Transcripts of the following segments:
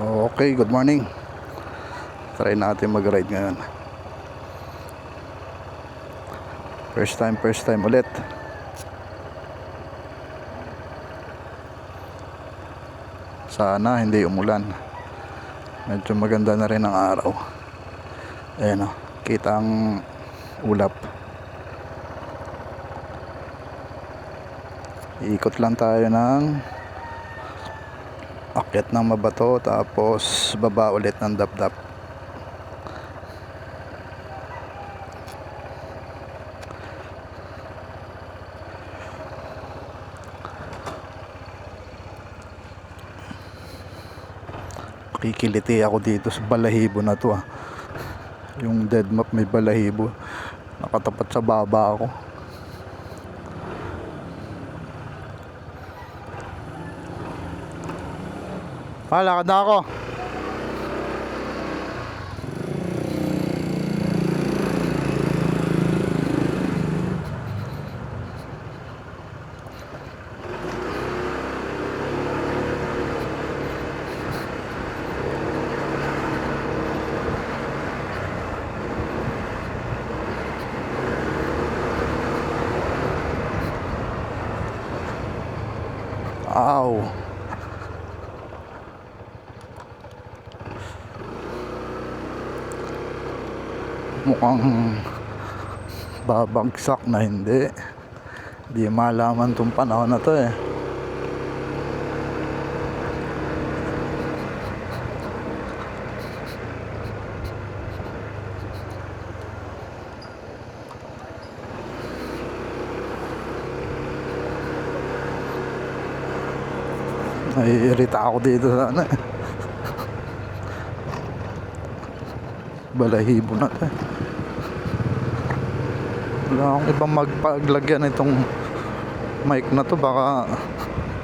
Okay, good morning. Try natin mag-ride ngayon. First time ulit. Sana hindi umulan. Medyo maganda na rin ang araw. Ayan o, kita ang ulap. Iikot lang tayo ng akyat ng Mabato, tapos baba ulit ng Dapdap. Kikiliti ako dito sa balahibo na to Yung dead map may balahibo, nakatapat sa baba ako. Lakad na ako. Ow. Mukhang babagsak na hindi. Di malaman tong panahon na to Naiirita ako dito sa balahibo na to Wala akong ibang magpaglagyan itong mic na to. Baka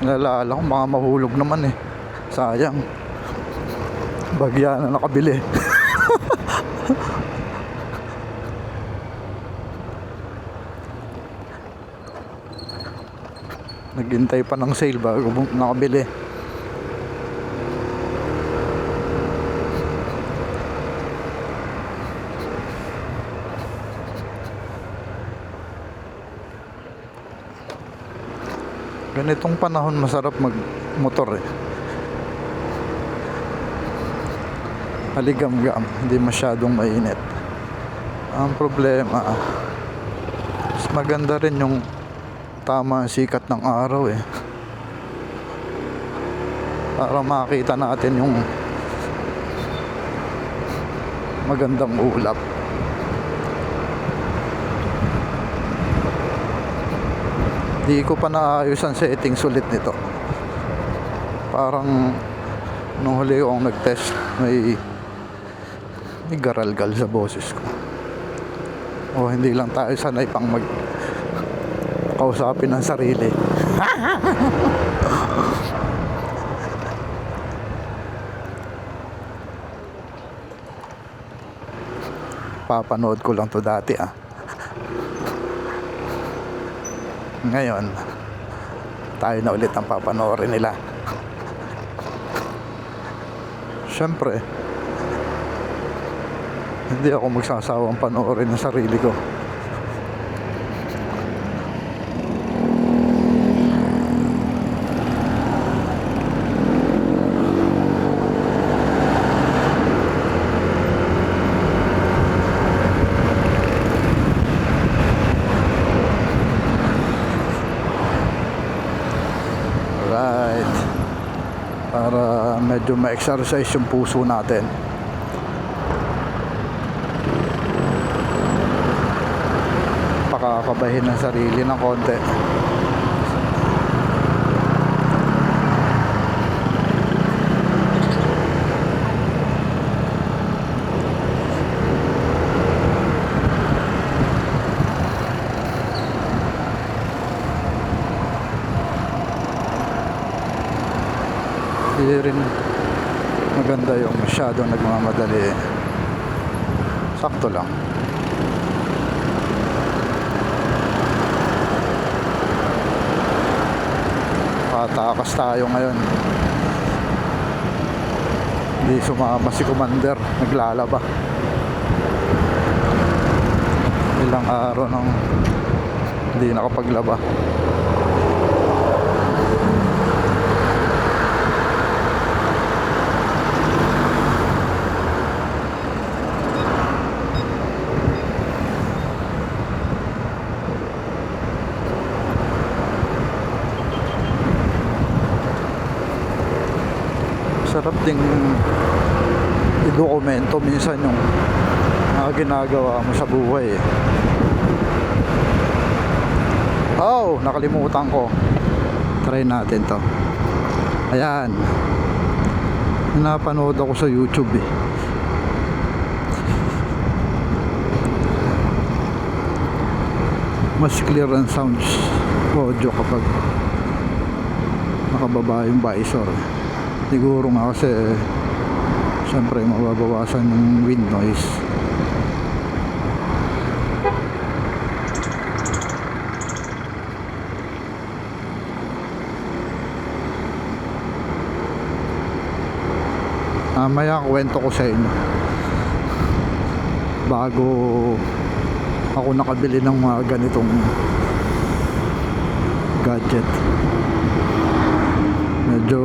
nalala ko, baka mahulog naman sayang, bagya na nakabili. Naghintay pa ng sale bago nakabili. Ganitong panahon masarap magmotor Haligam-gam, hindi masyadong mainit. Ang problema, mas maganda rin yung tama sikat ng araw para makita natin yung magandang ulap. Di ko pa naayos ang settings ulit nito. Parang nung huli akong nag-test, may garalgal sa boses ko. O hindi lang tayo sanay pang kausapin ng sarili. Papanood ko lang to dati Ngayon tayo na ulit ang papanoorin nila. Siyempre hindi ako magsasawang panoorin ng sarili ko. Right, para medyo ma-exercise yung puso natin. Pakakabahin ng sarili ng konti. Hindi rin maganda yung masyadong nagmamadali. Sakto lang. Tatakas tayo ngayon. Hindi sumama si Commander, naglalaba. Ilang araw nang hindi nakapaglaba. Sarap ding i-dokumento minsan yung mga ginagawa mo sa buhay eh. Oh, nakalimutan ko. Try natin to. Ayan. Napanood ako sa YouTube eh. Mas clear ang sounds audio kapag nakababa yung visor. Siguro nga kasi syempre mababawasan yung wind noise. Maya kwento ko sa inyo bago ako nakabili ng mga ganitong gadget. Medyo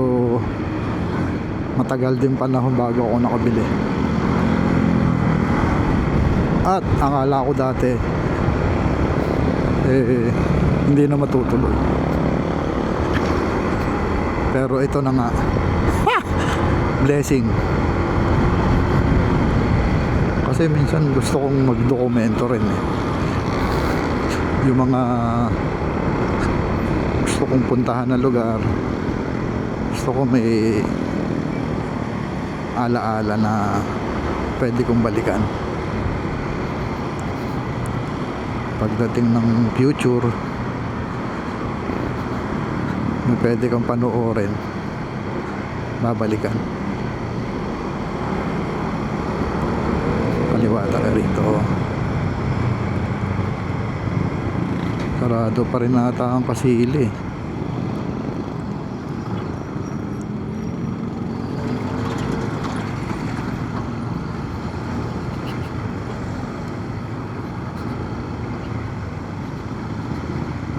matagal din panahon bago ako nakabili. At akala ko dati hindi na matutuloy. Pero ito na nga. Blessing. Kasi minsan gusto kong magdokumento rin eh. Yung mga gusto kong puntahan na lugar, gusto ko may alaala na pwede kong balikan pagdating ng future. May pwede kang panoorin, babalikan. Kaliwa tayo rito. Sarado pa rin nata ang Kasili.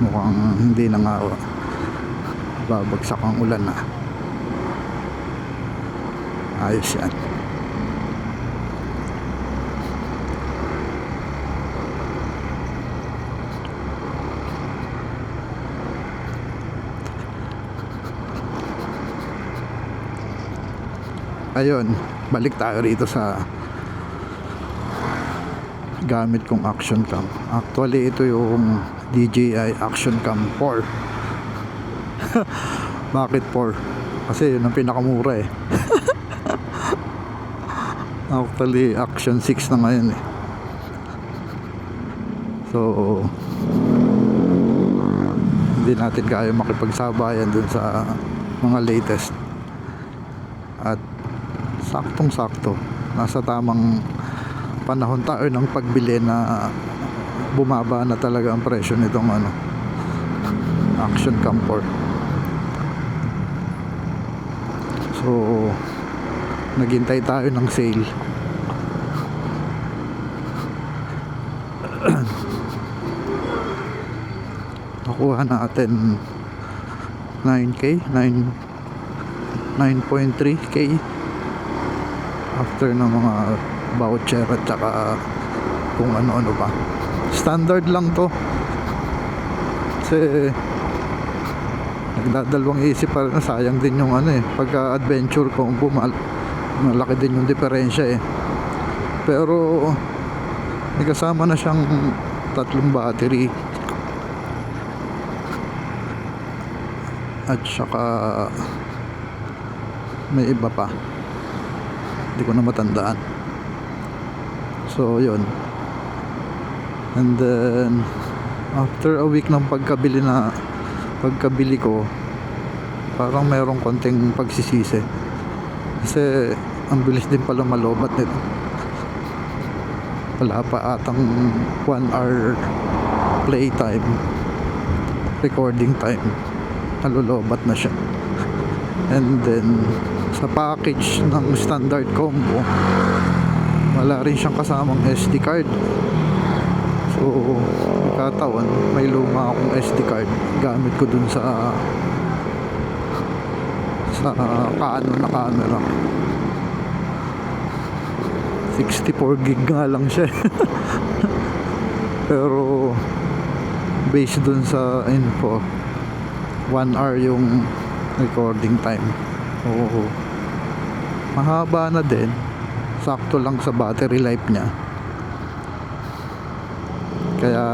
Mukhang hindi na nga babagsak ang ulan na. Ayos yan. Ayun, balik tayo rito sa gamit kong action cam. Actually ito yung DJI Action Cam 4. Bakit 4? Kasi yun ang pinakamura eh. Actually Action 6 na ngayon eh. So hindi natin kaya makipagsabayan dun sa mga latest. At saktong sakto, nasa tamang panahon tayo ng pagbili na bumaba na talaga ang presyo nitong Action Cam 4. So naghintay tayo ng sale. Nakuha natin 9K 9.3K after ng mga voucher at saka kung ano-ano pa. Standard lang to kasi nagdadalawang isip pa rin, sayang din yung pagka adventure combo malaki din yung diferensya eh. Pero may kasama na siyang 3 battery at saka may iba pa, hindi ko na matandaan. So yun, and then after a week ng pagkabili ko, parang mayroong konting pagsisisi kasi ang bilis din pala malobat nito. Wala pa atang 1 hour play time, recording time, nalolobat na siya. And then sa package ng standard combo, wala rin siyang kasamang SD card. So nagkataon may luma akong SD card, gamit ko dun sa Canon na camera. 64 gig nga lang siya. Pero based dun sa info, 1 hour yung recording time. Oo, mahaba na din, sakto lang sa battery life niya. Kaya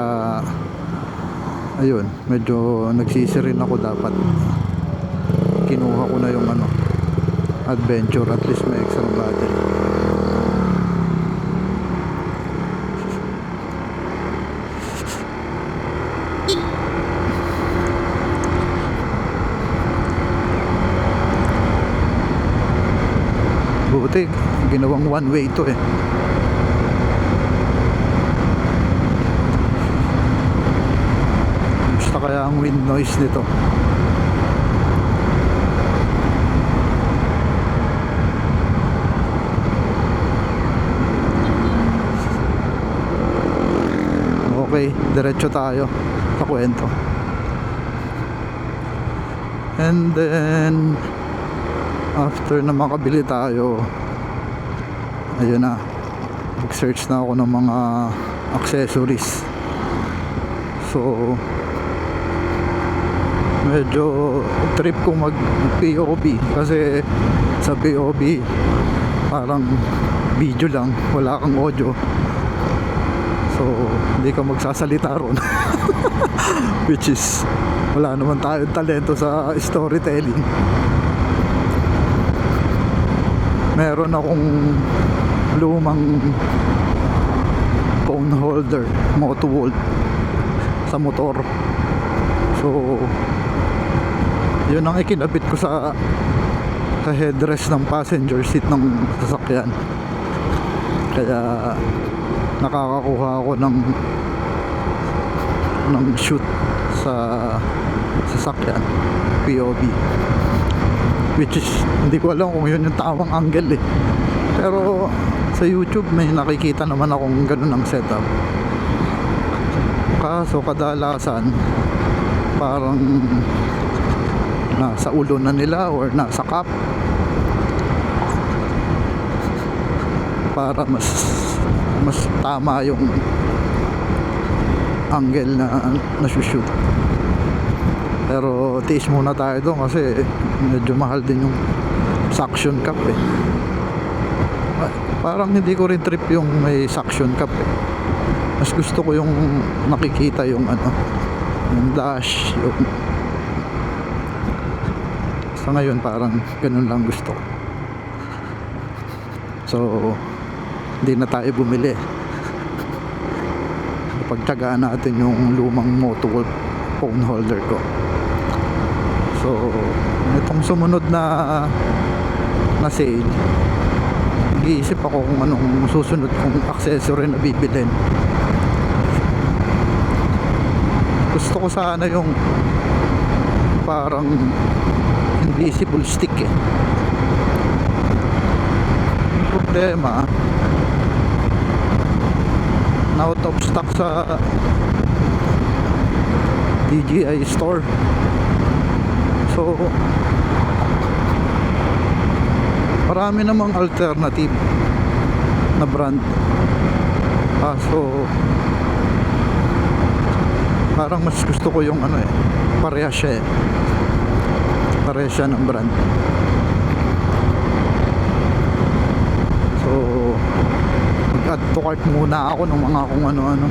ayun, medyo nagsisi rin ako, dapat kinuha ko na yung Adventure, at least may extra battery. Buti ginawang one way ito eh. Gusto kaya ang wind noise nito. Okay, diretso tayo sa kwento. And then after na makabili tayo, ayun na, nag-search na ako ng mga accessories. So medyo trip ko mag POV, kasi sa POV parang video lang, wala kang audio. So hindi ka magsasalita ron. Which is, wala naman tayong talento sa storytelling. Meron akong lumang phone holder, Moto Volt, sa motor. So yun ang ikinabit ko sa headrest ng passenger seat ng sasakyan. Kaya nakakakuha ako ng shoot sa sasakyan, POV, which is hindi ko alam kung yun yung tamang angle eh. Pero sa YouTube may nakikita naman akong ganun ang setup. Kaso kadalasan parang nasa ulo na nila or nasa cap, para mas tama yung angle na nasushoot. Pero tiis muna tayo doon kasi medyo mahal din yung suction cup eh. Parang hindi ko rin trip yung may suction cup eh. Mas gusto ko yung nakikita yung yung dash, yung sa ngayon parang ganun lang gusto ko. So hindi na tayo bumili, pagtagaan natin yung lumang Moto Volt phone holder ko. So itong sumunod na sale, nag-iisip ako kung anong susunod kong accessory na bibilin. Gusto ko sana yung parang invisible stick eh. Yung problema, na out of stock sa DJI store. So marami namang alternative na brand, so parang mas gusto ko yung parehas siya eh, parehas siya ng brand. So mag-add to cart muna ako ng mga kung ano-ano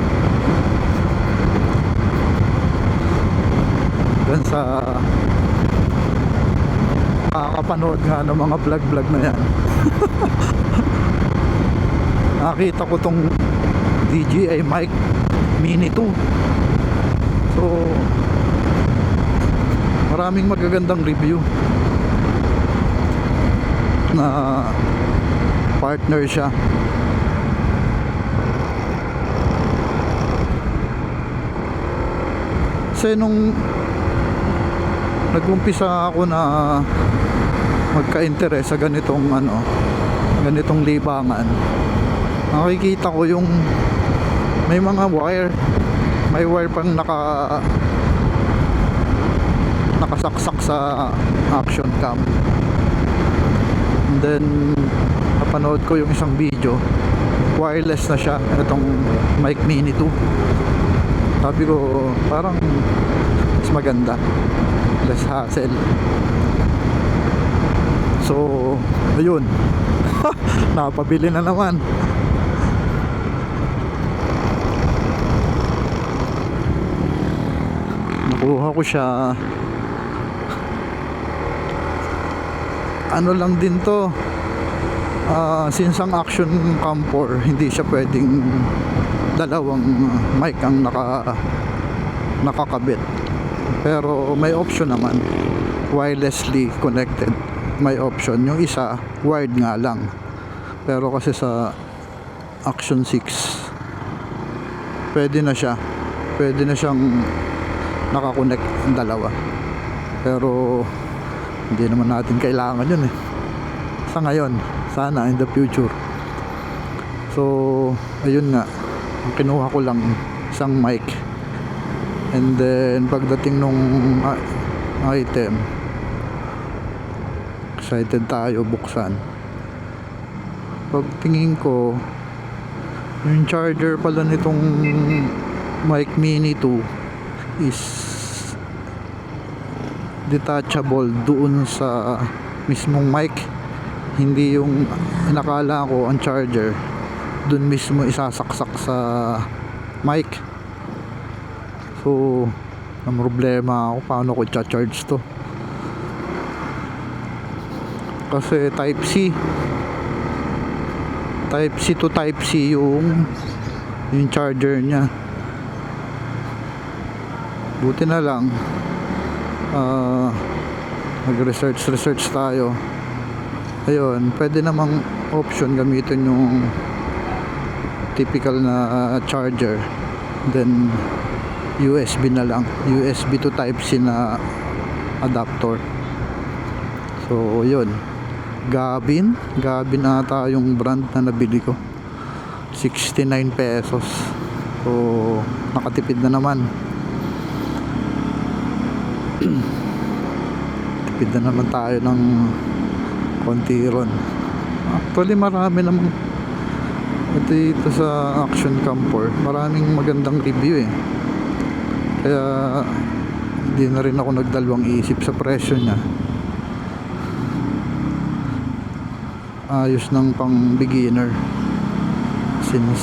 dun sa nakakapanood nga ng mga vlog na yan. Nakita ko tong DJI Mic Mini 2. So maraming magagandang review na partner siya. Kasi nung nag-umpisa ako na magka-interes sa ganitong ganitong libangan, nakikita ko yung may mga may wire pang nakasaksak sa action cam. And then napanood ko yung isang video, wireless na siya, itong Mic Mini 2. Sabi ko parang mas maganda, less hassle. So ayun, napabili na naman. Nakuha ko siya. Ano lang din to, since ang action cam 4, hindi siya pwedeng dalawang mic ang nakakabit. Pero may option naman, wirelessly connected. May option, yung isa wired nga lang. Pero kasi sa Action 6 pwede na siyang nakakonect ang dalawa. Pero hindi naman natin kailangan yun sa ngayon. Sana in the future. So ayun nga, kinuha ko lang isang mic. And then pagdating nung item, excited tayo buksan. Pagtingin ko, yung charger pala nitong Mic Mini 2 is detachable doon sa mismong mic. Hindi yung inakala ko ang charger doon mismo isasaksak sa mic. So ang problema ako, paano ko i-charge to, kasi type C to type C yung charger nya. Buti na lang nag-research tayo. Ayun, pwede namang option gamitin yung typical na charger, then USB na lang, USB to type C na adapter. So yun, Gabin ata yung brand na nabili ko, 69 pesos. So nakatipid na naman. Tipid na naman tayo ng konti ron. Actually marami namang dito sa Action Cam 4, maraming magandang review kaya hindi na rin ako nagdalawang isip sa presyo nya. Ayos ng pang beginner, since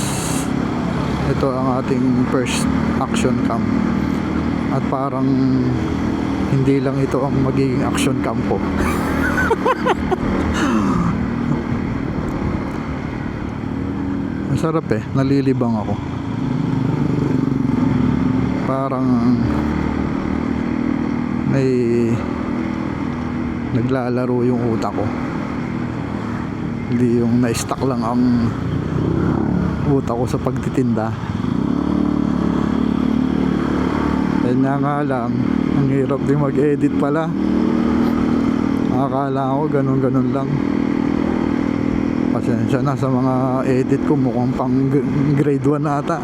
ito ang ating first action cam, at parang hindi lang ito ang magiging action cam ko. Masarap nalilibang ako, parang may naglalaro yung utak ko, hindi yung na-stuck lang ang utak ko sa pagtitinda. Kaya nga lang, ang hirap din mag-edit pala. Akala ko ganun lang. Pasensya na sa mga edit ko, mukhang pang grade 1 ata.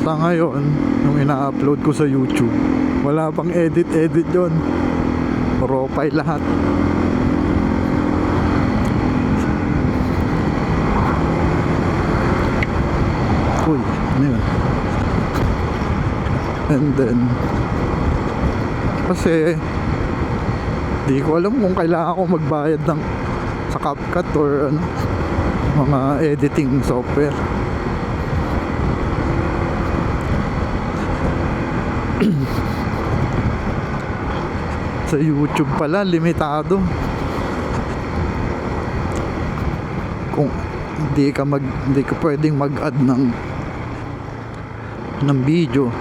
Sa ngayon, yung ina-upload ko sa YouTube, wala pang edit yun, raw file lahat. Uy, ano yun? And then kasi di ko alam kung kailangan ko magbayad sa CapCut or mga editing software. Sa YouTube pala limitado, kung hindi ka pwedeng mag-add ng video.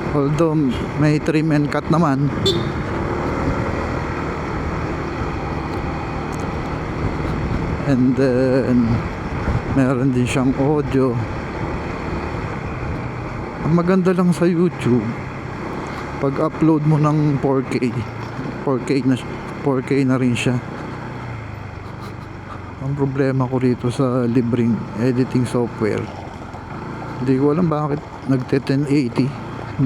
Although may trim and cut naman, and then meron din siyang audio. Ang maganda lang sa YouTube, pag upload mo ng 4K na rin siya. Ang problema ko rito sa libreng editing software, hindi ko alam bakit nagte 1080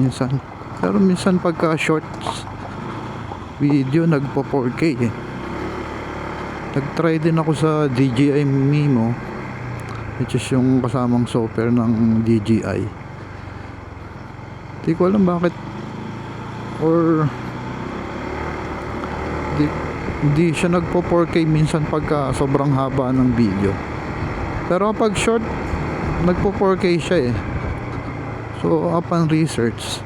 minsan, pero minsan pagka shorts video nagpo 4K eh. Nag-try din ako sa DJI Mimo, which is yung kasamang software ng DJI. Hindi ko alam bakit, or hindi siya nagpo 4K minsan pagka sobrang haba ng video, pero kapag short nagpo 4K siya eh. So upon research,